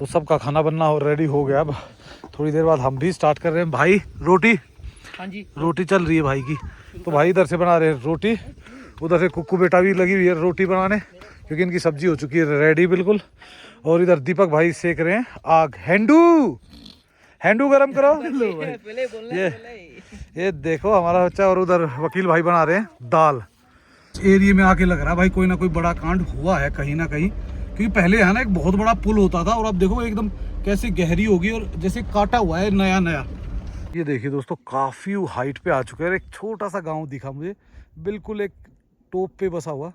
तो सबका खाना बनना रेडी हो गया। अब थोड़ी देर बाद हम भी स्टार्ट कर रहे हैं। भाई रोटी, हाँ जी, रोटी चल रही है भाई की। तो भाई इधर से बना रहे हैं रोटी, उधर से कुक्कू बेटा भी लगी हुई है रोटी बनाने, क्योंकि इनकी सब्जी हो चुकी है रेडी बिल्कुल। और इधर दीपक भाई सेक रहे हैं आग। हैंडू गरम करो। ये देखो हमारा बच्चा। और उधर वकील भाई बना रहे हैं दाल। एरिया में आके लग रहा है भाई कोई ना कोई बड़ा कांड हुआ है कहीं ना कहीं, क्योंकि पहले है ना एक बहुत बड़ा पुल होता था और अब देखो एकदम कैसे गहरी होगी और जैसे काटा हुआ है नया नया। ये देखिए दोस्तों, काफ़ी हाइट पे आ चुके हैं। एक छोटा सा गांव दिखा मुझे, बिल्कुल एक टॉप पे बसा हुआ।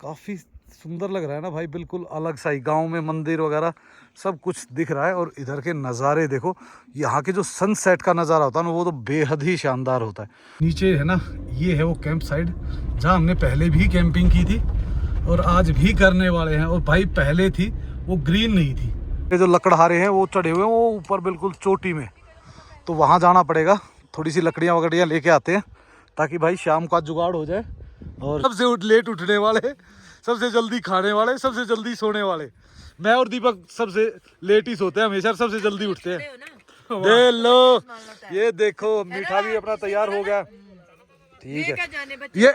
काफ़ी सुंदर लग रहा है ना भाई, बिल्कुल अलग सा ही गांव में मंदिर वगैरह सब कुछ दिख रहा है। और इधर के नज़ारे देखो, यहाँ के जो सनसेट का नज़ारा होता है ना वो तो बेहद ही शानदार होता है। नीचे है ना, ये है वो कैंप साइड जहाँ हमने पहले भी कैंपिंग की थी और आज भी करने वाले हैं। और भाई पहले थी वो ग्रीन नहीं थी। ये जो लकड़हारे हैं वो चढ़े हुए हैं वो ऊपर बिल्कुल चोटी में, तो वहाँ जाना पड़ेगा। थोड़ी सी लकड़ियाँ वकड़ियाँ लेके आते हैं ताकि भाई शाम का जुगाड़ हो जाए। और सबसे लेट उठने वाले, सबसे जल्दी खाने वाले, सबसे जल्दी सोने वाले मैं और दीपक सबसे लेट ही सोते हैं हमेशा, सबसे जल्दी उठते हैं। दे लो, ये देखो मीठा भी अपना तैयार हो गया। ठीक है, ये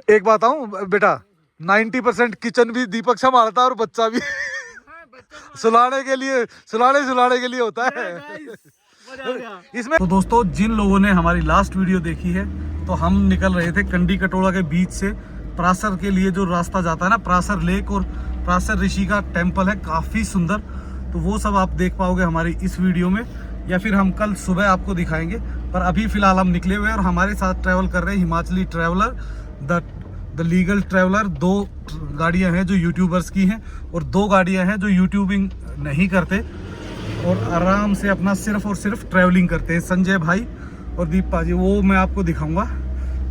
एक बात आऊँ बेटा, 90% किचन भी दीपक संभालता है और बच्चा भी सुलाने के लिए होता है इसमें। तो दोस्तों, जिन लोगों ने हमारी लास्ट वीडियो देखी है, तो हम निकल रहे थे कंडी कटोला के बीच से परासर के लिए। जो रास्ता जाता है ना, परासर लेक और परासर ऋषि का टेम्पल है, काफ़ी सुंदर। तो वो सब आप देख पाओगे हमारी इस वीडियो में, या फिर हम कल सुबह आपको दिखाएंगे। पर अभी फ़िलहाल हम निकले हुए हैं और हमारे साथ ट्रैवल कर रहे हैं Himachali traveller, the legal traveller. 2 गाड़ियाँ हैं जो यूट्यूबर्स की हैं और 2 गाड़ियाँ हैं जो यूट्यूबिंग नहीं करते और आराम से अपना सिर्फ और सिर्फ ट्रैवलिंग करते हैं। संजय भाई और दीप पाजी, वो मैं आपको दिखाऊंगा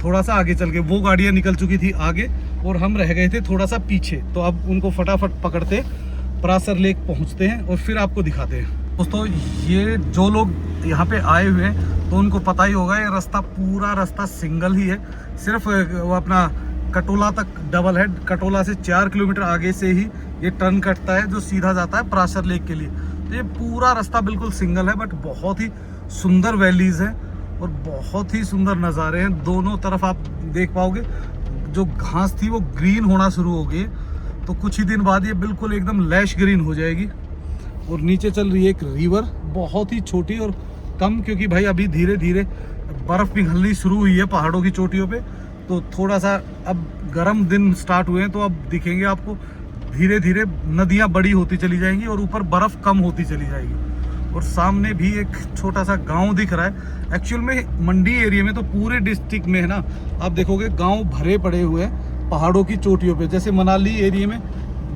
थोड़ा सा आगे चल के। वो गाड़ियाँ निकल चुकी थी आगे और हम रह गए थे थोड़ा सा पीछे, तो अब उनको फटाफट पकड़ते परासर लेक पहुँचते हैं और फिर आपको दिखाते हैं। दोस्तों, ये जो लोग यहाँ पे आए हुए हैं तो उनको पता ही होगा, ये रास्ता पूरा रास्ता सिंगल ही है। सिर्फ वो अपना कटोला तक डबल है। कटोला से 4 किलोमीटर आगे से ही ये टर्न कटता है जो सीधा जाता है परासर लेक के लिए। तो ये पूरा रास्ता बिल्कुल सिंगल है, बट बहुत ही सुंदर वैलीज है और बहुत ही सुंदर नज़ारे हैं। दोनों तरफ आप देख पाओगे, जो घास थी वो ग्रीन होना शुरू हो गई, तो कुछ ही दिन बाद ये बिल्कुल एकदम लैश ग्रीन हो जाएगी। और नीचे चल रही है एक रिवर, बहुत ही छोटी और कम, क्योंकि भाई अभी धीरे धीरे बर्फ़ पिघलनी शुरू हुई है पहाड़ों की चोटियों पे। तो थोड़ा सा अब गर्म दिन स्टार्ट हुए हैं, तो अब दिखेंगे आपको धीरे धीरे नदियाँ बड़ी होती चली जाएंगी और ऊपर बर्फ़ कम होती चली जाएगी। और सामने भी एक छोटा सा गांव दिख रहा है। एक्चुअल में मंडी एरिया में तो पूरे डिस्ट्रिक्ट में है ना, आप देखोगे गांव भरे पड़े हुए हैं पहाड़ों की चोटियों पे। जैसे मनाली एरिया में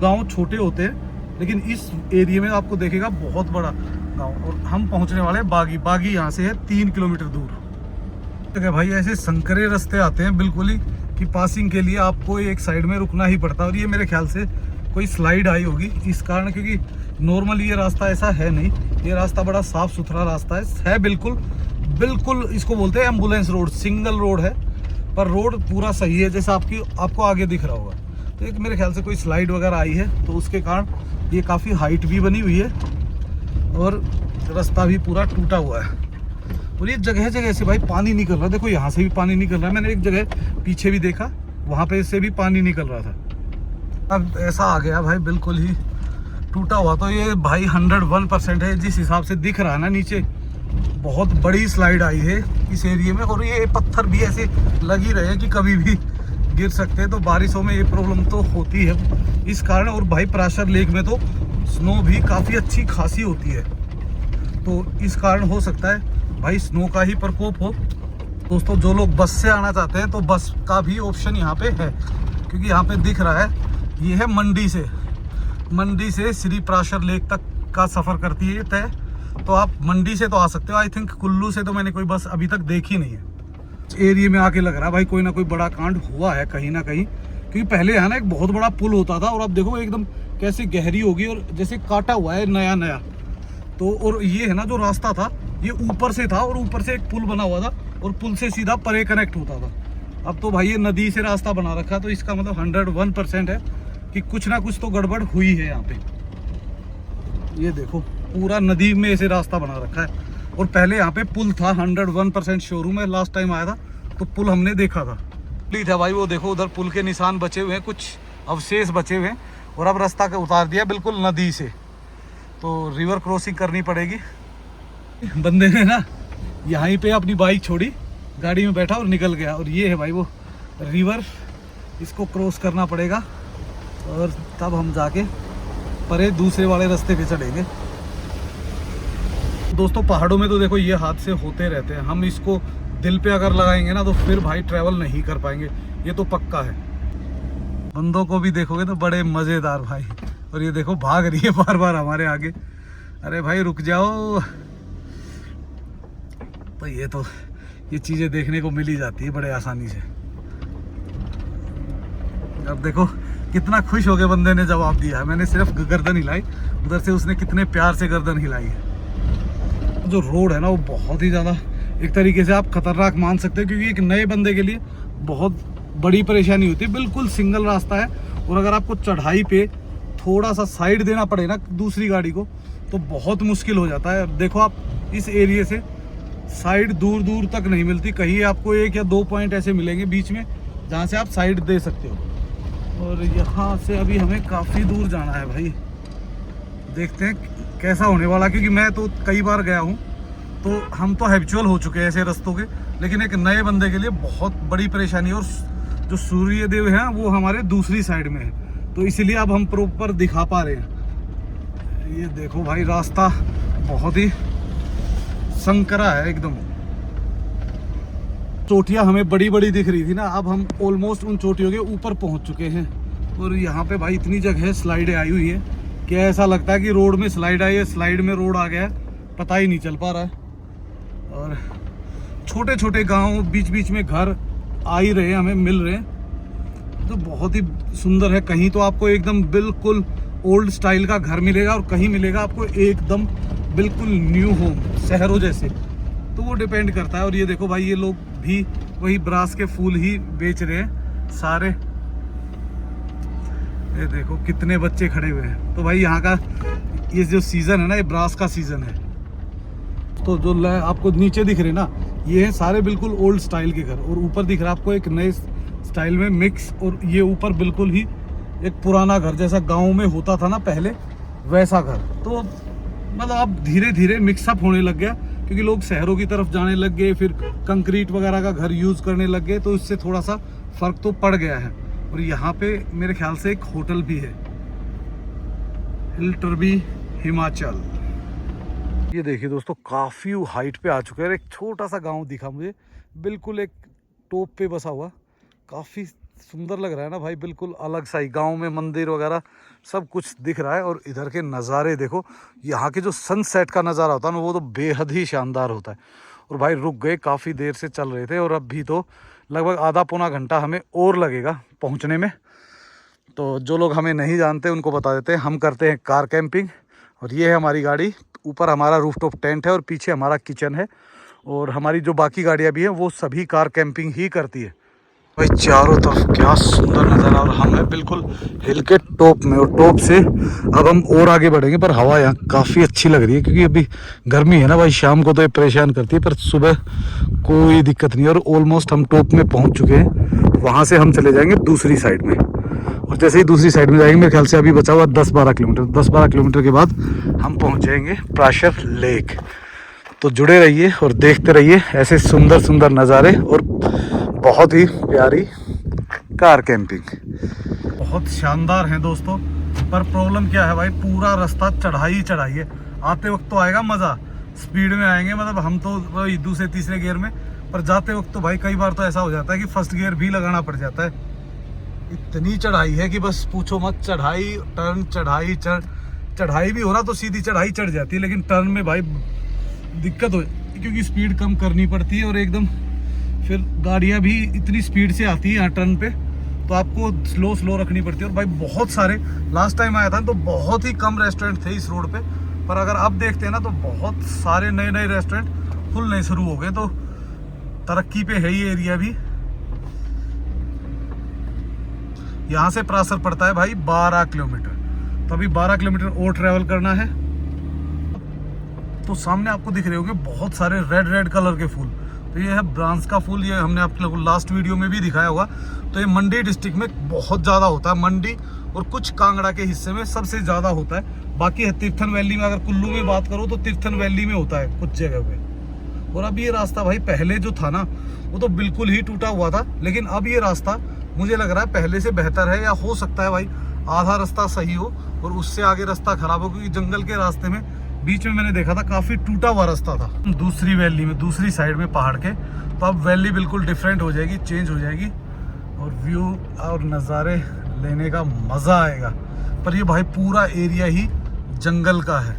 गांव छोटे होते हैं, लेकिन इस एरिया में आपको देखेगा बहुत बड़ा गांव। और हम पहुंचने वाले हैं बागी यहाँ से है 3 किलोमीटर दूर। तो भाई ऐसे संकरे रास्ते आते हैं बिल्कुल ही कि पासिंग के लिए आपको एक साइड में रुकना ही पड़ता है। और ये मेरे ख्याल से कोई स्लाइड आई होगी इस कारण, क्योंकि नॉर्मली ये रास्ता ऐसा है नहीं। ये रास्ता बड़ा साफ सुथरा रास्ता है बिल्कुल इसको बोलते हैं एम्बुलेंस रोड। सिंगल रोड है पर रोड पूरा सही है, जैसा आपको आगे दिख रहा होगा। तो एक मेरे ख्याल से कोई स्लाइड वगैरह आई है, तो उसके कारण ये काफ़ी हाइट भी बनी हुई है और रास्ता भी पूरा टूटा हुआ है। और ये जगह जगह से भाई पानी निकल रहा है। देखो यहाँ से भी पानी निकल रहा है, मैंने एक जगह पीछे भी देखा, वहाँ पे से भी पानी निकल रहा था। अब ऐसा आ गया भाई बिल्कुल ही टूटा हुआ। तो ये भाई 101% है जिस हिसाब से दिख रहा है ना नीचे, बहुत बड़ी स्लाइड आई है इस एरिया में। और ये पत्थर भी ऐसे लग ही रहे हैं कि कभी भी गिर सकते हैं। तो बारिशों में ये प्रॉब्लम तो होती है इस कारण। और भाई परासर लेक में तो स्नो भी काफ़ी अच्छी खासी होती है, तो इस कारण हो सकता है भाई स्नो का ही प्रकोप हो। दोस्तों, जो लोग बस से आना चाहते हैं तो बस का भी ऑप्शन यहाँ पे है, क्योंकि यहाँ पे दिख रहा है ये है मंडी से श्री परासर लेक तक का सफ़र करती है तय। तो आप मंडी से तो आ सकते हो। आई थिंक कुल्लू से तो मैंने कोई बस अभी तक देखी नहीं है। एरिया में आके लग रहा है भाई कोई ना कोई बड़ा कांड हुआ है कहीं ना कहीं, क्योंकि पहले है ना एक बहुत बड़ा पुल होता था और अब देखो एकदम कैसे गहरी होगी और जैसे काटा हुआ है नया नया। तो और ये है ना जो रास्ता था ये ऊपर से था और ऊपर से एक पुल बना हुआ था और पुल से सीधा परे कनेक्ट होता था। अब तो भाई ये नदी से रास्ता बना रखा, तो इसका मतलब 101% है कि कुछ ना कुछ तो गड़बड़ हुई है यहाँ पे। ये देखो पूरा नदी में ऐसे रास्ता बना रखा है। और पहले यहाँ पे पुल था, 101% शोरूम है। लास्ट टाइम आया था तो पुल हमने देखा था, था भाई। वो देखो उधर पुल के निशान बचे हुए हैं, कुछ अवशेष बचे हुए हैं। और अब रास्ता उतार दिया बिल्कुल नदी से, तो रिवर क्रॉसिंग करनी पड़ेगी। बंदे ने ना यहीं पे अपनी बाइक छोड़ी, गाड़ी में बैठा और निकल गया। और ये है भाई वो रिवर, इसको क्रॉस करना पड़ेगा और तब हम जाके परे दूसरे वाले रास्ते पे चढ़ेंगे। दोस्तों पहाड़ों में तो देखो ये हादसे होते रहते हैं। हम इसको दिल पे अगर लगाएंगे ना तो फिर भाई ट्रैवल नहीं कर पाएंगे, ये तो पक्का है। बंदों को भी देखोगे तो बड़े मज़ेदार भाई। और ये देखो भाग रही है बार बार हमारे आगे। अरे भाई रुक जाओ। तो ये चीज़ें देखने को मिल ही जाती है बड़े आसानी से। अब देखो कितना खुश हो गए बंदे ने जवाब दिया। मैंने सिर्फ गर्दन हिलाई, उधर से उसने कितने प्यार से गर्दन हिलाई है। जो रोड है ना वो बहुत ही ज़्यादा एक तरीके से आप खतरनाक मान सकते हैं, क्योंकि एक नए बंदे के लिए बहुत बड़ी परेशानी होती है। बिल्कुल सिंगल रास्ता है और अगर आपको चढ़ाई पे थोड़ा सा साइड देना पड़े ना दूसरी गाड़ी को तो बहुत मुश्किल हो जाता है। देखो आप इस एरिया से साइड दूर दूर तक नहीं मिलती, कहीं आपको 1 या 2 पॉइंट ऐसे मिलेंगे बीच में जहाँ से आप साइड दे सकते हो। और यहाँ से अभी हमें काफ़ी दूर जाना है भाई, देखते हैं कैसा होने वाला। क्योंकि मैं तो कई बार गया हूँ तो हम तो हैबिचुअल हो चुके हैं ऐसे रास्तों के, लेकिन एक नए बंदे के लिए बहुत बड़ी परेशानी। और जो सूर्य देव हैं वो हमारे दूसरी साइड में है, तो इसीलिए अब हम प्रॉपर दिखा पा रहे हैं। ये देखो भाई रास्ता बहुत ही संकरा है एकदम। चोटियाँ हमें बड़ी बड़ी दिख रही थी ना, अब हम ऑलमोस्ट उन चोटियों के ऊपर पहुंच चुके हैं। और यहाँ पे भाई इतनी जगह स्लाइडें आई हुई है कि ऐसा लगता है कि रोड में स्लाइड आई है, स्लाइड में रोड आ गया है, पता ही नहीं चल पा रहा है। और छोटे छोटे गांव बीच बीच में घर आ ही रहे हैं, हमें मिल रहे हैं, तो बहुत ही सुंदर है। कहीं तो आपको एकदम बिल्कुल ओल्ड स्टाइल का घर मिलेगा और कहीं मिलेगा आपको एकदम बिल्कुल न्यू होम शहरों जैसे, तो वो डिपेंड करता है। और ये देखो भाई ये लोग भी वही ब्रास के फूल ही बेच रहे हैं सारे। ये देखो कितने बच्चे खड़े हुए हैं। तो भाई यहाँ का ये जो सीज़न है ना, ये ब्रास का सीज़न है। तो जो आपको नीचे दिख रहे ना, ये है सारे बिल्कुल ओल्ड स्टाइल के घर, और ऊपर दिख रहा है आपको एक नए स्टाइल में मिक्स। और ये ऊपर बिल्कुल ही एक पुराना घर जैसा गांव में होता था ना पहले, वैसा घर। तो मतलब अब धीरे धीरे मिक्सअप होने लग गया, क्योंकि लोग शहरों की तरफ जाने लग गए, फिर कंक्रीट वगैरह का घर यूज़ करने लग गए, तो इससे थोड़ा सा फ़र्क तो पड़ गया है। और यहाँ पे मेरे ख्याल से एक होटल भी है, हिल टर्बी हिमाचल। ये देखिए दोस्तों काफ़ी हाइट पे आ चुके हैं। एक छोटा सा गांव दिखा मुझे, बिल्कुल एक टॉप पे बसा हुआ, काफ़ी सुंदर लग रहा है ना भाई, बिल्कुल अलग सा ही। गांव में मंदिर वगैरह सब कुछ दिख रहा है। और इधर के नज़ारे देखो, यहाँ के जो सनसेट का नज़ारा होता है ना वो तो बेहद ही शानदार होता है। और भाई रुक गए, काफ़ी देर से चल रहे थे और अब भी तो लगभग आधा पौना घंटा हमें और लगेगा पहुँचने में। तो जो लोग हमें नहीं जानते उनको बता देते हैं, हम करते हैं कार कैंपिंग। और ये है हमारी गाड़ी, ऊपर हमारा रूफटॉप टेंट है और पीछे हमारा किचन है। और हमारी जो बाकी गाड़ियाँ भी हैं वो सभी कार कैंपिंग ही करती है। भाई चारों तरफ क्या सुंदर नज़ारा, और हम हैं बिल्कुल हिल के टॉप में। और टॉप से अब हम और आगे बढ़ेंगे, पर हवा यहाँ काफ़ी अच्छी लग रही है, क्योंकि अभी गर्मी है ना भाई, शाम को तो ये परेशान करती है, पर सुबह कोई दिक्कत नहीं है। और ऑलमोस्ट हम टॉप में पहुँच चुके हैं। वहाँ से हम चले जाएंगे दूसरी साइड में, और जैसे ही दूसरी साइड में जाएंगे मेरे ख्याल से अभी बचा हुआ 10-12 किलोमीटर, 10-12 किलोमीटर के बाद हम पहुँच जाएंगे प्राशर लेक। तो जुड़े रहिए और देखते रहिए ऐसे सुंदर सुंदर नज़ारे और बहुत ही प्यारी कार कैंपिंग। बहुत शानदार है दोस्तों, पर प्रॉब्लम क्या है भाई, पूरा रास्ता चढ़ाई चढ़ाई है। आते वक्त तो आएगा मज़ा, स्पीड में आएंगे, मतलब हम तो वही दूसरे तीसरे गियर में, पर जाते वक्त तो भाई कई बार तो ऐसा हो जाता है कि फर्स्ट गियर भी लगाना पड़ जाता है। इतनी चढ़ाई है कि बस पूछो मत। चढ़ाई टर्न, चढ़ाई भी हो ना तो सीधी चढ़ाई चढ़ जाती है, लेकिन टर्न में भाई दिक्कत हो, क्योंकि स्पीड कम करनी पड़ती है और एकदम फिर गाड़ियाँ भी इतनी स्पीड से आती है यहाँ टर्न पे, तो आपको स्लो रखनी पड़ती है। और भाई बहुत सारे, लास्ट टाइम आया था तो बहुत ही कम रेस्टोरेंट थे इस रोड पे, पर अगर अब देखते हैं ना तो बहुत सारे नए नए रेस्टोरेंट खुलने शुरू हो गए। तो तरक्की पे है ये एरिया भी। यहाँ से प्रासर पड़ता है भाई 12 किलोमीटर, तो अभी 12 किलोमीटर और ट्रैवल करना है तो सामने आपको दिख रहे होंगे बहुत सारे रेड रेड कलर के फूल। तो ये है ब्रांस का फूल, ये हमने आप लोगों को लास्ट वीडियो में भी दिखाया होगा। तो ये मंडी डिस्ट्रिक्ट में बहुत ज़्यादा होता है, मंडी और कुछ कांगड़ा के हिस्से में सबसे ज़्यादा होता है। बाकी है तीर्थन वैली में, अगर कुल्लू में बात करो तो तीर्थन वैली में होता है कुछ जगह पे। और अब ये रास्ता भाई पहले जो था ना वो तो बिल्कुल ही टूटा हुआ था, लेकिन अब ये रास्ता मुझे लग रहा है पहले से बेहतर है, या हो सकता है भाई आधा रास्ता सही हो और उससे आगे रास्ता खराब हो, क्योंकि जंगल के रास्ते में बीच में मैंने देखा था काफ़ी टूटा हुआ रास्ता था दूसरी वैली में, दूसरी साइड में पहाड़ के। तो अब वैली बिल्कुल डिफरेंट हो जाएगी, चेंज हो जाएगी और व्यू और नज़ारे लेने का मज़ा आएगा। पर ये भाई पूरा एरिया ही जंगल का है।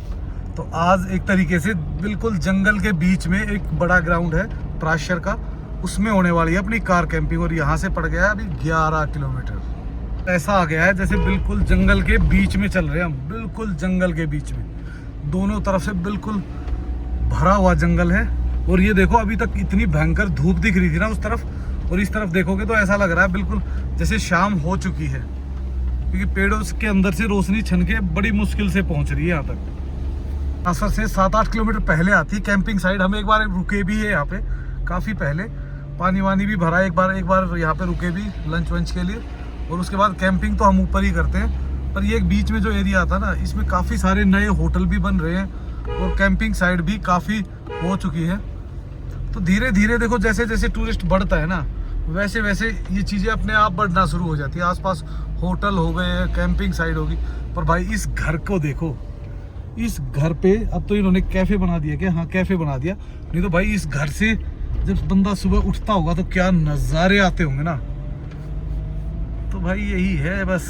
तो आज एक तरीके से बिल्कुल जंगल के बीच में एक बड़ा ग्राउंड है प्राशर का, उसमें होने वाली है अपनी कार कैंपिंग। और यहाँ से पड़ गया है अभी 11 किलोमीटर। ऐसा आ गया है जैसे बिल्कुल जंगल के बीच में चल रहे हैं हम, बिल्कुल जंगल के बीच में, दोनों तरफ से बिल्कुल भरा हुआ जंगल है। और ये देखो अभी तक इतनी भयंकर धूप दिख रही थी ना उस तरफ, और इस तरफ देखोगे तो ऐसा लग रहा है बिल्कुल जैसे शाम हो चुकी है, क्योंकि पेड़ों के अंदर से रोशनी छन के बड़ी मुश्किल से पहुंच रही है यहाँ तक। असर से 7-8 किलोमीटर पहले आती कैंपिंग साइड। हम एक बार रुके भी है यहाँ पे काफ़ी पहले, पानी वानी भी भरा, एक बार यहाँ पे रुके भी लंच वंच के लिए। और उसके बाद कैंपिंग तो हम ऊपर ही करते हैं। पर ये एक बीच में जो एरिया आता ना, इसमें काफ़ी सारे नए होटल भी बन रहे हैं और कैंपिंग साइड भी काफ़ी हो चुकी है। तो धीरे धीरे देखो जैसे जैसे टूरिस्ट बढ़ता है ना, वैसे वैसे ये चीज़ें अपने आप बढ़ना शुरू हो जाती है। आसपास होटल हो गए, कैंपिंग साइड होगी। पर भाई इस घर को देखो, इस घर पे अब तो इन्होंने कैफ़े बना दिया क्या? हाँ कैफ़े बना दिया। नहीं तो भाई इस घर से जब बंदा सुबह उठता होगा तो क्या नज़ारे आते होंगे ना। तो भाई यही है बस,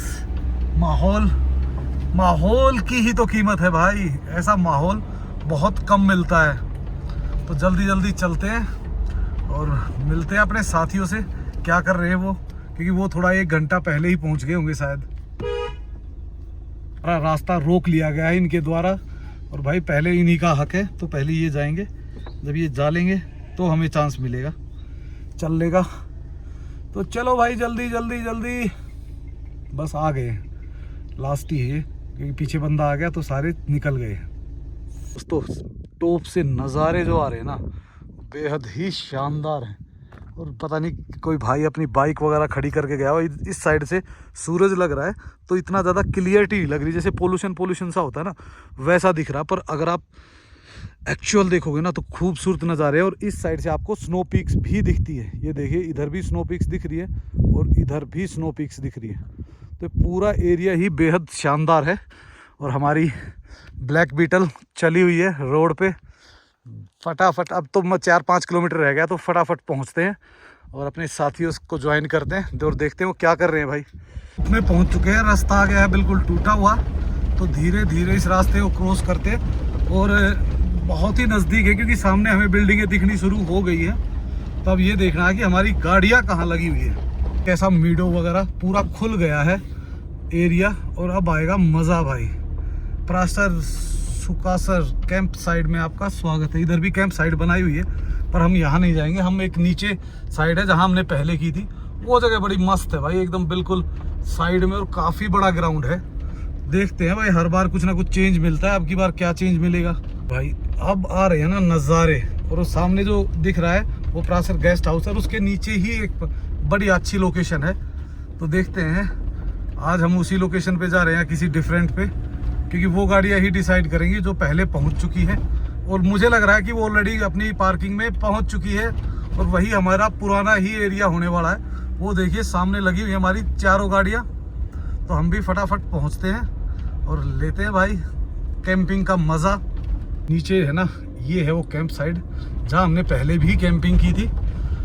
माहौल की ही तो कीमत है भाई। ऐसा माहौल बहुत कम मिलता है। तो जल्दी जल्दी चलते हैं और मिलते हैं अपने साथियों से, क्या कर रहे हैं वो, क्योंकि वो थोड़ा 1 घंटा पहले ही पहुंच गए होंगे शायद। रास्ता रोक लिया गया है इनके द्वारा, और भाई पहले इन्हीं का हक है, तो पहले ये जाएंगे। जब ये जा लेंगे तो हमें चांस मिलेगा चलने का। तो चलो भाई जल्दी जल्दी जल्दी, बस आ गए, लास्ट ही है, क्योंकि पीछे बंदा आ गया तो सारे निकल गए। दोस्तों टॉप से नज़ारे जो आ रहे हैं ना बेहद ही शानदार हैं। और पता नहीं कोई भाई अपनी बाइक वगैरह खड़ी करके गया हो, इस साइड से सूरज लग रहा है तो इतना ज़्यादा क्लियरिटी लग रही, जैसे पोल्यूशन सा होता है ना वैसा दिख रहा। पर अगर आप एक्चुअल देखोगे ना तो खूबसूरत नज़ारे। और इस साइड से आपको स्नो पीक्स भी दिखती है, ये देखिए इधर भी स्नो पीक्स दिख रही है और इधर भी स्नो पीक्स दिख रही है। तो पूरा एरिया ही बेहद शानदार है। और हमारी ब्लैक बीटल चली हुई है रोड पे फटाफट। अब तो 4-5 किलोमीटर रह गया, तो फटाफट पहुंचते हैं और अपने साथियों को ज्वाइन करते हैं और देखते हैं वो क्या कर रहे हैं। भाई में पहुंच चुके हैं, रास्ता आ गया है बिल्कुल टूटा हुआ। तो धीरे धीरे इस रास्ते को क्रॉस करते हैं और बहुत ही नज़दीक है, क्योंकि सामने हमें बिल्डिंगें दिखनी शुरू हो गई है। तो अब ये देखना है कि हमारी गाड़ियाँ कहाँ लगी हुई है, कैसा मीडो वगैरह पूरा खुल गया है एरिया। और अब आएगा मज़ा भाई। प्राशर सुकासर कैंप साइड में आपका स्वागत है। इधर भी कैंप साइड बनाई हुई है, पर हम यहाँ नहीं जाएंगे। हम एक नीचे साइड है जहाँ हमने पहले की थी, वो जगह बड़ी मस्त है भाई, एकदम बिल्कुल साइड में, और काफ़ी बड़ा ग्राउंड है। देखते हैं भाई, हर बार कुछ ना कुछ चेंज मिलता है, अब की बार क्या चेंज मिलेगा भाई। अब आ रहे हैं ना नज़ारे, और वो सामने जो दिख रहा है वो प्राशर गेस्ट हाउस है, उसके नीचे ही एक बड़ी अच्छी लोकेशन है। तो देखते हैं, आज हम उसी लोकेशन पे जा रहे हैं किसी डिफरेंट पे, क्योंकि वो गाड़ियाँ ही डिसाइड करेंगी जो पहले पहुंच चुकी है। और मुझे लग रहा है कि वो ऑलरेडी अपनी पार्किंग में पहुंच चुकी है, और वही हमारा पुराना ही एरिया होने वाला है। वो देखिए सामने लगी हुई हमारी चारों गाड़ियाँ। तो हम भी फटाफट पहुंचते हैं और लेते हैं भाई कैंपिंग का मज़ा। नीचे है ना, ये है वो कैंप साइड जहाँ हमने पहले भी कैंपिंग की थी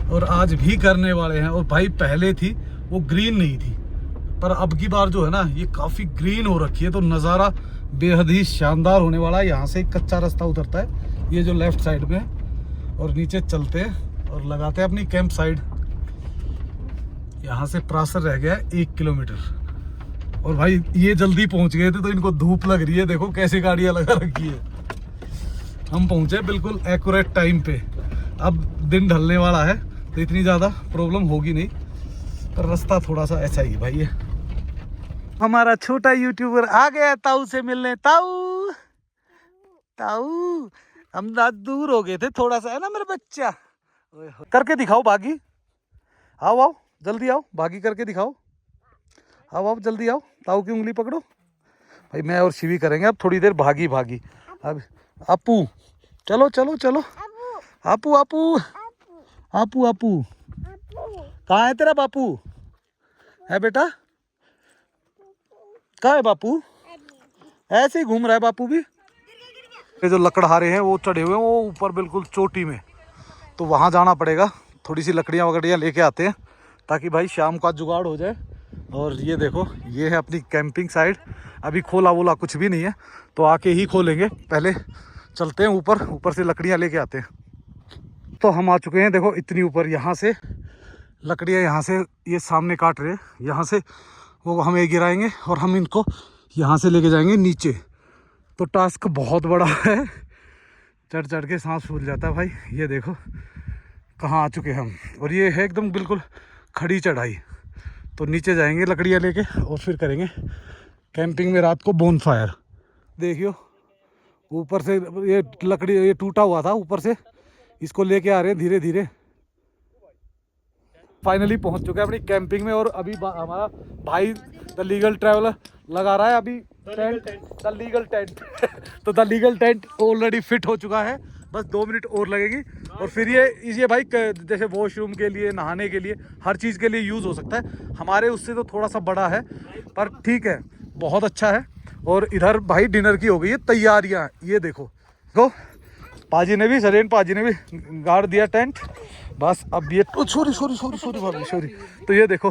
और आज भी करने वाले हैं। और भाई पहले थी वो ग्रीन नहीं थी, पर अब की बार जो है ना ये काफ़ी ग्रीन हो रखी है। तो नज़ारा बेहद ही शानदार होने वाला है। यहाँ से एक कच्चा रास्ता उतरता है, ये जो लेफ्ट साइड में है, और नीचे चलते हैं और लगाते हैं अपनी कैंप साइड। यहाँ से प्राशर रह गया है 1 किलोमीटर। और भाई ये जल्दी पहुँच गए थे तो इनको धूप लग रही है, देखो कैसे गाड़ियाँ लगा रखी है। हम पहुँचे बिल्कुल एक्यूरेट टाइम पे। अब दिन ढलने वाला है तो इतनी ज़्यादा प्रॉब्लम होगी नहीं, पर रास्ता थोड़ा सा ऐसा ही भाई है। हमारा छोटा यूट्यूबर आ गया ताऊ से मिलने। ताऊ ताऊ हम ना दूर हो गए थे थोड़ा सा, है ना मेरा बच्चा। करके दिखाओ भागी, आओ आओ जल्दी आओ, भागी करके दिखाओ, आओ आओ जल्दी आओ, ताऊ की उंगली पकड़ो भाई। मैं और शिवी करेंगे अब थोड़ी देर भागी भागी। अब अपू चलो चलो चलो, आपू आपू आपू आपू कहाँ है तेरा बापू? है बेटा, कहाँ है बापू? ऐसे ही घूम रहा है बापू भी। ये जो लकड़हारे हैं वो चढ़े हुए हैं वो ऊपर बिल्कुल चोटी में, तो वहाँ जाना पड़ेगा। थोड़ी सी लकड़ियाँ वकड़ियाँ लेके आते हैं ताकि भाई शाम का जुगाड़ हो जाए। और ये देखो ये है अपनी कैंपिंग साइड, अभी खोला वोला कुछ भी नहीं है, तो आके ही खोलेंगे। पहले चलते हैं ऊपर, ऊपर से लकड़ियाँ लेके आते हैं। तो हम आ चुके हैं, देखो इतनी ऊपर, यहाँ से लकड़ियाँ यहाँ से ये सामने काट रहे हैं, यहाँ से वो हमें गिराएंगे और हम इनको यहाँ से लेके जाएंगे नीचे। तो टास्क बहुत बड़ा है, चढ़ चढ़ के सांस फूल जाता है भाई। ये देखो कहाँ आ चुके हैं हम, और ये है एकदम बिल्कुल खड़ी चढ़ाई। तो नीचे जाएंगे लकड़ियाँ लेके और फिर करेंगे कैंपिंग में रात को बोनफायर। देखियो ऊपर से ये लकड़ी ये टूटा हुआ था, ऊपर से इसको लेके आ रहे हैं धीरे धीरे। फाइनली पहुंच चुके हैं अपनी कैंपिंग में, और अभी हमारा भाई द लीगल ट्रैवलर लगा रहा है अभी टेंट, द लीगल टेंट। तो the legal tent already fit हो चुका है, बस 2 मिनट और लगेगी। और फिर ये भाई जैसे वॉशरूम के लिए, नहाने के लिए, हर चीज़ के लिए यूज़ हो सकता है। हमारे उससे तो थोड़ा सा बड़ा है पर ठीक है, बहुत अच्छा है। और इधर भाई डिनर की हो गई है तैयारियाँ, ये देखो पाजी ने भी, सरेन पाजी ने भी गाड़ दिया टेंट। बस अब ये सॉरी सॉरी सॉरी सॉरी भाभी सॉरी। तो ये देखो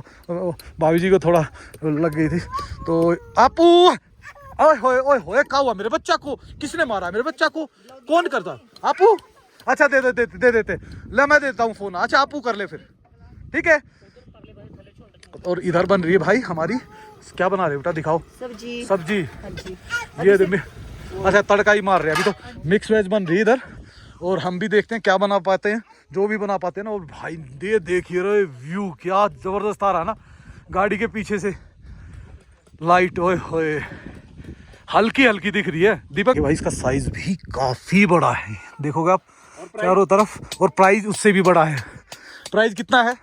भाभी जी को थोड़ा लग गई थी। तो आपू ओए होए ओए होए, क्या हुआ मेरे बच्चा को? किसने मारा मेरे बच्चा को? कौन करता? आपू? अच्छा दे देते ले, मैं देता हूँ फोन। अच्छा आपू कर ले फिर, ठीक है। और इधर बन रही है भाई हमारी, क्या बना रहे बेटा दिखाओ? सब्जी। ये अच्छा तड़का ही मार रहे हैं अभी तो, मिक्स वेज बन रही है इधर। और हम भी देखते हैं क्या बना पाते हैं, जो भी बना पाते हैं ना। और भाई ये देखिए रे व्यू क्या जबरदस्त आ रहा है ना गाड़ी के पीछे से, लाइट ओए होए हल्की हल्की दिख रही है दीपक भाई। इसका साइज भी काफी बड़ा है, देखोगे आप चारों तरफ। और प्राइस उससे भी बड़ा है। प्राइस कितना है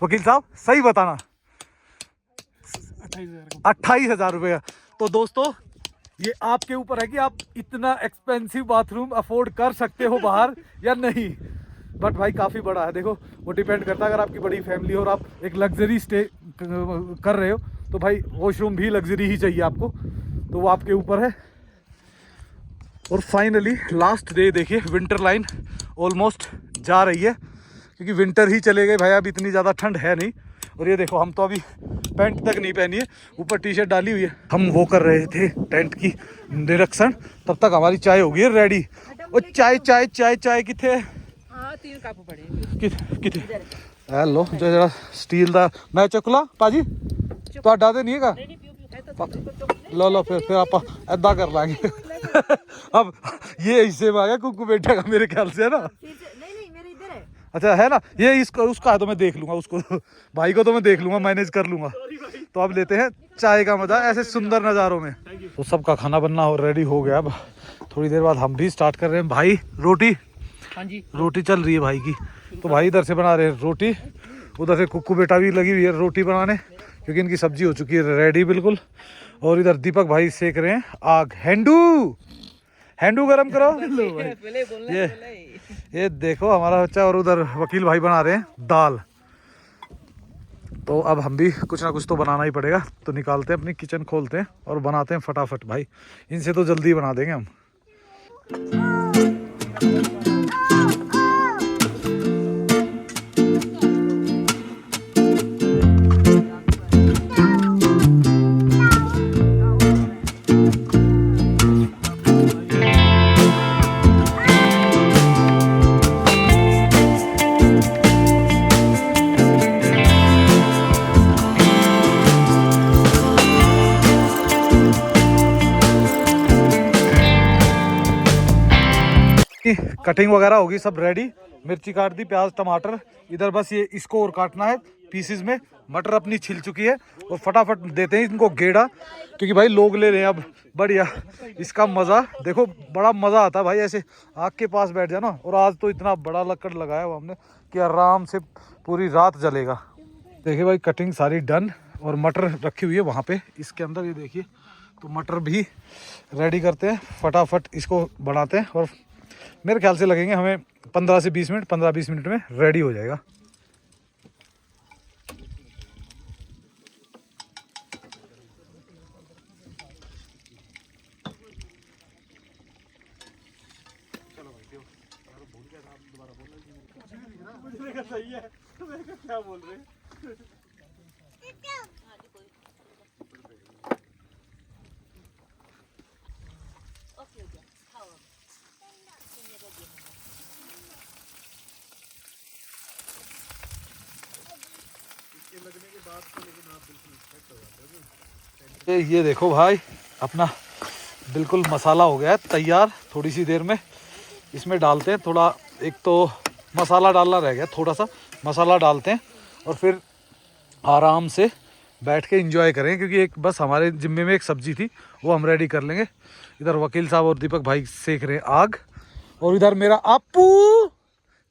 वकील साहब, सही बताना? 28,000 रुपये। तो दोस्तों ये आपके ऊपर है कि आप इतना एक्सपेंसिव बाथरूम अफोर्ड कर सकते हो बाहर या नहीं। बट भाई काफ़ी बड़ा है, देखो वो डिपेंड करता है। अगर आपकी बड़ी फैमिली हो और आप एक लग्जरी स्टे कर रहे हो तो भाई वॉशरूम भी लग्जरी ही चाहिए आपको, तो वो आपके ऊपर है। और फाइनली लास्ट डे देखिए, विंटर लाइन ऑलमोस्ट जा रही है, क्योंकि विंटर ही चले गए भाई, अब इतनी ज़्यादा ठंड है नहीं। और ये देखो हम तो अभी पैंट तक नहीं पहनी है, ऊपर टी शर्ट डाली हुई है। हम वो कर रहे थे टेंट की निरीक्षण, तब तक हमारी चाय हो गई है रेडी। और चाय चाय चाय चाय किथे? हाँ 3 कप पड़े किथे? हेलो जरा स्टील दा मैं चकला पाजी ਤੁਹਾਡਾ ਤੇ ਨਹੀਂ ਹੈਗਾ? लो लो फिर आप ऐदा कर लाएंगे। अब ये हिस्से में आ गया कुकू बेटा का मेरे ख्याल से, है ना? नहीं मेरे इधर है। अच्छा है ना, ये इसका उसका है तो मैं देख लूंगा, उसको भाई को तो मैं देख लूंगा, मैनेज कर लूंगा। तो अब लेते हैं चाय का मजा ऐसे सुंदर नज़ारों में। तो सबका खाना बनना हो रेडी हो गया। अब थोड़ी देर बाद हम भी स्टार्ट कर रहे हैं। भाई रोटी, हाँ जी रोटी चल रही है भाई की। तो भाई इधर से बना रहे हैं रोटी, उधर से कुक्कू बेटा भी लगी हुई है रोटी बनाने, क्योंकि इनकी सब्जी हो चुकी है रेडी बिल्कुल। और इधर दीपक भाई सेक रहे हैं आग। हैंडू गरम करो। ये देखो हमारा बच्चा, और उधर वकील भाई बना रहे हैं दाल। तो अब हम भी कुछ ना कुछ तो बनाना ही पड़ेगा। तो निकालते हैं अपनी किचन, खोलते हैं और बनाते हैं फटाफट भाई। इनसे तो जल्दी बना देंगे हम। कटिंग वगैरह होगी सब रेडी, मिर्ची काट दी, प्याज टमाटर, इधर बस ये इसको और काटना है पीसेस में। मटर अपनी छिल चुकी है और फटाफट देते हैं इनको गेड़ा, क्योंकि भाई लोग ले रहे हैं अब। बढ़िया इसका मज़ा देखो, बड़ा मज़ा आता है भाई ऐसे आग के पास बैठ जाना। और आज तो इतना बड़ा लकड़ लगाया हुआ हमने कि आराम से पूरी रात जलेगा। देखिए भाई कटिंग सारी डन और मटर रखी हुई है वहाँ पे इसके अंदर, ये देखिए। तो मटर भी रेडी करते हैं, फटाफट इसको बनाते हैं और मेरे ख्याल से लगेंगे हमें 15 से 20 मिनट। 15-20 मिनट में रेडी हो जाएगा। सही है, क्या बोल रहे हैं? ये देखो भाई अपना बिल्कुल मसाला हो गया है तैयार। थोड़ी सी देर में इसमें डालते हैं थोड़ा, एक तो मसाला डालना रह गया, थोड़ा सा मसाला डालते हैं और फिर आराम से बैठ के एंजॉय करें, क्योंकि एक बस हमारे जिम्मे में एक सब्जी थी वो हम रेडी कर लेंगे। इधर वकील साहब और दीपक भाई सेक रहे हैं आग, और इधर मेरा आपू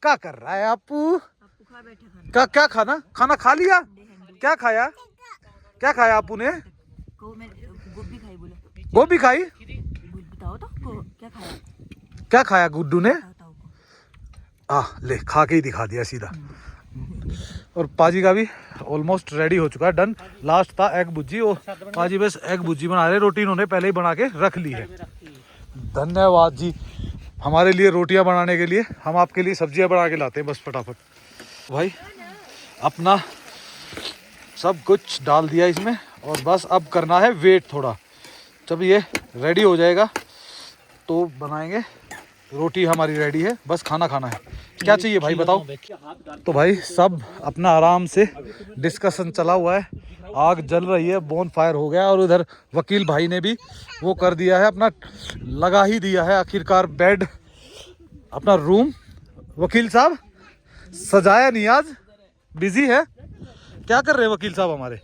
क्या कर रहा है? आपू क्या क्या खाना खाना खा लिया? क्या खाया? क्या खाया आपू ने? गोभी खाई बोले। गोभी खाई? बताओ तो क्या खाया? क्या खाया गुड्डू ने? बताओ। ले खा के ही दिखा दिया सीधा। और पाजी का भी ऑलमोस्ट रेडी हो चुका है, डन। लास्ट था एग भुर्जी, और पाजी बस एग भुर्जी बना रहे। रोटी इन्होंने पहले ही बना के रख ली है। धन्यवाद जी हमारे लिए रोटियां बनाने के लिए। हम आपके लिए सब्जियां बना के लाते हैं बस फटाफट। भाई अपना सब कुछ डाल दिया इसमें, और बस अब करना है वेट थोड़ा। जब ये रेडी हो जाएगा तो बनाएंगे। रोटी हमारी रेडी है, बस खाना खाना है। क्या चाहिए भाई बताओ? तो भाई सब अपना आराम से डिस्कशन चला हुआ है, आग जल रही है, बोन फायर हो गया। और उधर वकील भाई ने भी वो कर दिया है, अपना लगा ही दिया है आखिरकार बेड, अपना रूम। वकील साहब सजाया नहीं, आज बिजी है। क्या कर रहे हैं वकील साहब हमारे?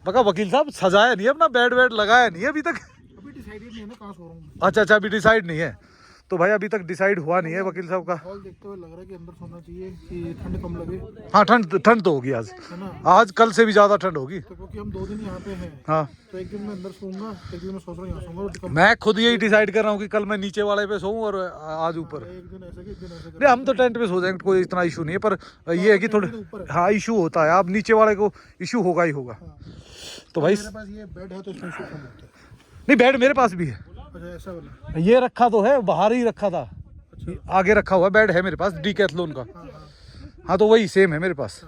बका वकील साहब सजाया नहीं है, अपना बेड वेड लगाया नहीं है अभी तक। अभी डिसाइड नहीं है ना कहाँ सो रहा हूँ। अच्छा अभी डिसाइड नहीं है। तो भाई अभी तक डिसाइड हुआ नहीं है वकील साहब का। हॉल देखते हुए लग रहा है कि अंदर सोना चाहिए कि ठंड कम लगे, हाँ ठंड तो होगी आज, है ना? आज कल से भी ज्यादा ठंड होगी। तो क्योंकि हम 2 दिन यहाँ पे हैं, हाँ तो एक दिन मैं अंदर सोऊंगा, एक दिन मैं सोच रहा हूँ यहाँ सोऊंगा। तो मैं खुद यही डिसाइड कर रहा हूँ कि कल मैं नीचे वाले पे सोऊं और आज ऊपर। एक दिन ऐसे कि एक दिन ऐसे नहीं हम तो टेंट पे सो जाएंगे, कोई इतना इशू नहीं है। पर ये है कि थोड़े हाँ इशू होता है, अब नीचे वाले को इशू होगा ही होगा। तो भाई मेरे पास ये बेड है तो इसमें सो कम होता है। नहीं बेड मेरे पास भी है, अच्छा ऐसा वाला। ये रखा तो है, बाहर ही रखा था, आगे रखा हुआ बेड है मेरे पास डीकैथलॉन का। हाँ तो वही सेम है मेरे पास।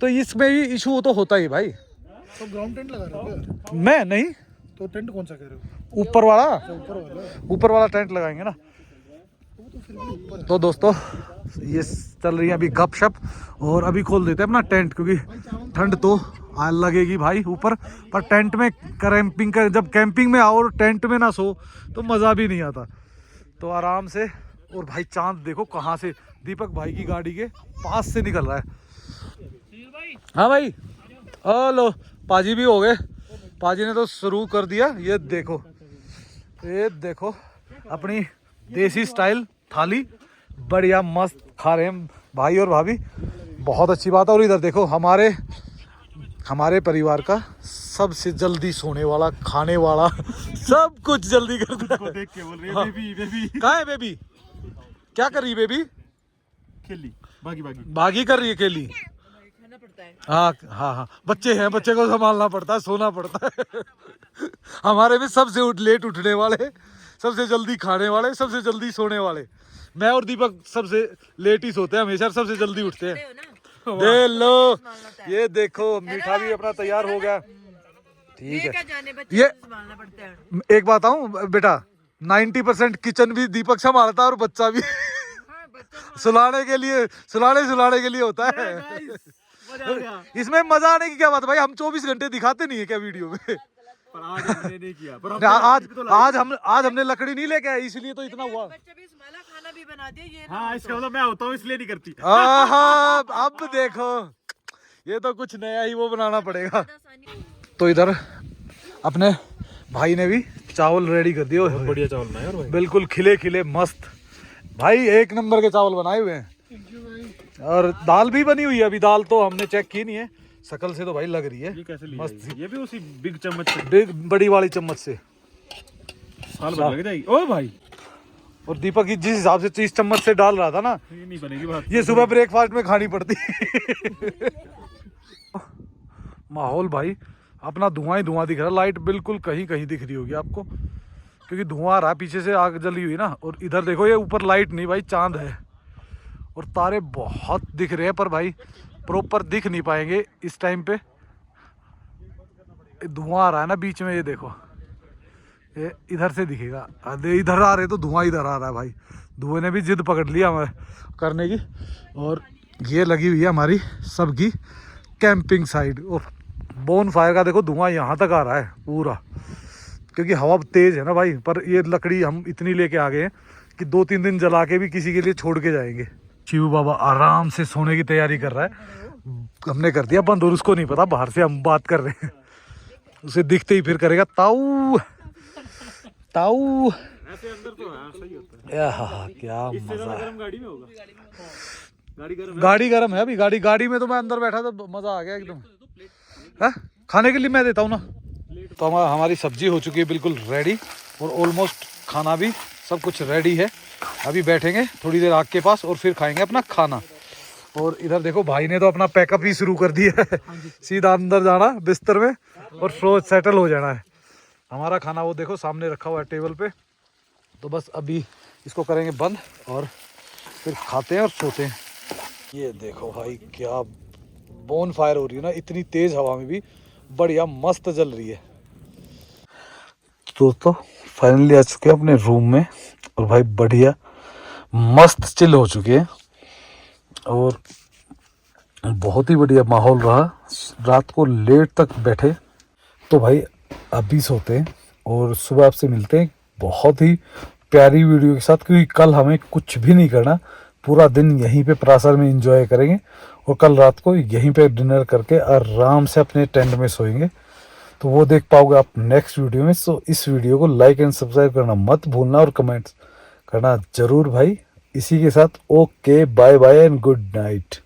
तो इसमें भी इशू तो होता ही भाई। तो ग्राउंड टेंट लगा रहे हो क्या? मैं नहीं, तो टेंट कौन सा कह रहे हो? ऊपर वाला, ऊपर वाला। ऊपर वाला टेंट लगाएंगे ना। वो तो फिर भी ऊपर है। तो दोस्तों ये चल रही है अभी गपशप, और अभी खोल देते हैं अपना टेंट, क्योंकि ठंड तो लगेगी भाई ऊपर। पर टेंट में कैंपिंग कर, जब कैंपिंग में आओ और टेंट में ना सो तो मज़ा भी नहीं आता। तो आराम से। और भाई चांद देखो कहाँ से दीपक भाई की गाड़ी के पास से निकल रहा है। हाँ भाई लो पाजी भी हो गए, पाजी ने तो शुरू कर दिया। ये देखो अपनी देसी स्टाइल थाली बढ़िया मस्त खा रहे हैं भाई और भाभी, बहुत अच्छी बात है। और इधर देखो हमारे परिवार का सबसे जल्दी सोने वाला, खाने वाला, सब कुछ जल्दी करता है। देख के बोल रही है बेबी। कहाँ है बेबी? क्या कर रही है बेबी? खेली भागी कर रही है खेली। खाना पड़ता है। हाँ बच्चे हैं, बच्चे को संभालना पड़ता है, सोना पड़ता है। हमारे में सबसे लेट उठने वाले, सबसे जल्दी खाने वाले, सबसे जल्दी सोने वाले मैं और दीपक सबसे लेट ही सोते हैं हमेशा, सबसे जल्दी उठते हैं। दे लो ये देखो मीठा भी अपना तैयार हो गया। ठीक है ये संभालना पड़ता है। एक बात आऊं बेटा, 90% किचन भी दीपक संभालता है और बच्चा भी सुलाने के लिए होता है। इसमें मजा आने की क्या बात है भाई, हम 24 घंटे दिखाते नहीं है क्या वीडियो में? पर आज हमने नहीं किया। पर आज हमने लकड़ी नहीं लेके आए, इसलिए तो इतना हुआ। बच्चा भी संभाला, खाना भी बना दिया। ये हाँ इसका मतलब मैं होता हूँ इसलिए नहीं करती। अब देखो ये तो कुछ नया ही वो बनाना पड़ेगा। आसानी तो इधर अपने भाई ने भी चावल रेडी कर दिए। बहुत बढ़िया चावल बनाए यार भाई। बिल्कुल खिले खिले मस्त भाई, एक नंबर के चावल बनाए हुए हैं। और दाल भी बनी हुई है, अभी दाल तो हमने चेक की नहीं है, शकल से तो भाई लग रही है ये कैसे ली मस्त जाएगी? ये भी उसी बिग चम्मच से बिग बड़ी वाली चम्मच से। साल भर लग जाएगी। ओ भाई और दीपक जिस हिसाब से 30 चम्मच से डाल रहा था ना, ये नहीं बनेगी बात। ये सुबह ब्रेकफास्ट में खानी पड़ती। माहौल भाई अपना धुआं ही धुआं दिख रहा है, लाइट बिल्कुल कहीं कहीं दिख रही होगी आपको, क्योंकि धुआं आ रहा है, पीछे से आग जली हुई ना। और इधर देखो, ये ऊपर लाइट नहीं भाई, चांद है और तारे बहुत दिख रहे हैं, पर भाई प्रॉपर दिख नहीं पाएंगे इस टाइम पे। धुआं आ रहा है ना बीच में, ये देखो, ये इधर से दिखेगा, इधर आ रहे तो धुआं इधर आ रहा है भाई। धुएं ने भी जिद पकड़ लिया हमें करने की। और ये लगी हुई है हमारी सबकी कैंपिंग साइड। और बोन फायर का देखो धुआं यहाँ तक आ रहा है पूरा, क्योंकि हवा तेज है ना भाई। पर ये लकड़ी हम इतनी लेके आ गए हैं कि 2-3 दिन जला के भी किसी के लिए छोड़ के जाएंगे। शिव बाबा आराम से सोने की तैयारी कर रहा है, हमने कर दिया बंद, और उसको नहीं पता बाहर से हम बात कर रहे हैं। उसे दिखते ही फिर करेगा ताऊ ताऊ। ऐसे अंदर तो है, सही होता है। हाँ, क्या इससे मजा ज्यादा है। गर्म गाड़ी में होगा। गाड़ी गर्म है। गाड़ी गर्म है अभी, गाड़ी में तो मैं अंदर बैठा तो मजा आ गया एकदम। है खाने के लिए मैं देता हूँ ना। तो हमारी सब्जी हो चुकी है बिल्कुल रेडी, और ऑलमोस्ट खाना भी सब कुछ रेडी है। अभी बैठेंगे थोड़ी देर आग के पास और फिर खाएंगे अपना खाना। और इधर देखो भाई ने तो अपना पैकअप ही शुरू कर दिया है, सीधा अंदर जाना बिस्तर में और सो सेटल हो जाना है। हमारा खाना वो देखो सामने रखा हुआ है टेबल पे, तो बस अभी इसको करेंगे बंद और फिर खाते हैं और सोते हैं। ये देखो भाई क्या बोन फायर हो रही है ना, इतनी तेज हवा में भी बढ़िया मस्त जल रही है। दोस्तों फाइनली आ चुके हैं अपने रूम में, और भाई बढ़िया मस्त चिल हो चुके हैं, और बहुत ही बढ़िया माहौल रहा। रात को लेट तक बैठे, तो भाई अभी सोते हैं और सुबह आपसे मिलते हैं बहुत ही प्यारी वीडियो के साथ, क्योंकि कल हमें कुछ भी नहीं करना, पूरा दिन यहीं पे परासर में एंजॉय करेंगे और कल रात को यहीं पे डिनर करके आराम से अपने टेंट में सोएंगे। तो वो देख पाओगे आप नेक्स्ट वीडियो में। सो इस वीडियो को लाइक एंड सब्सक्राइब करना मत भूलना और कमेंट्स करना जरूर भाई। इसी के साथ okay bye bye and good night.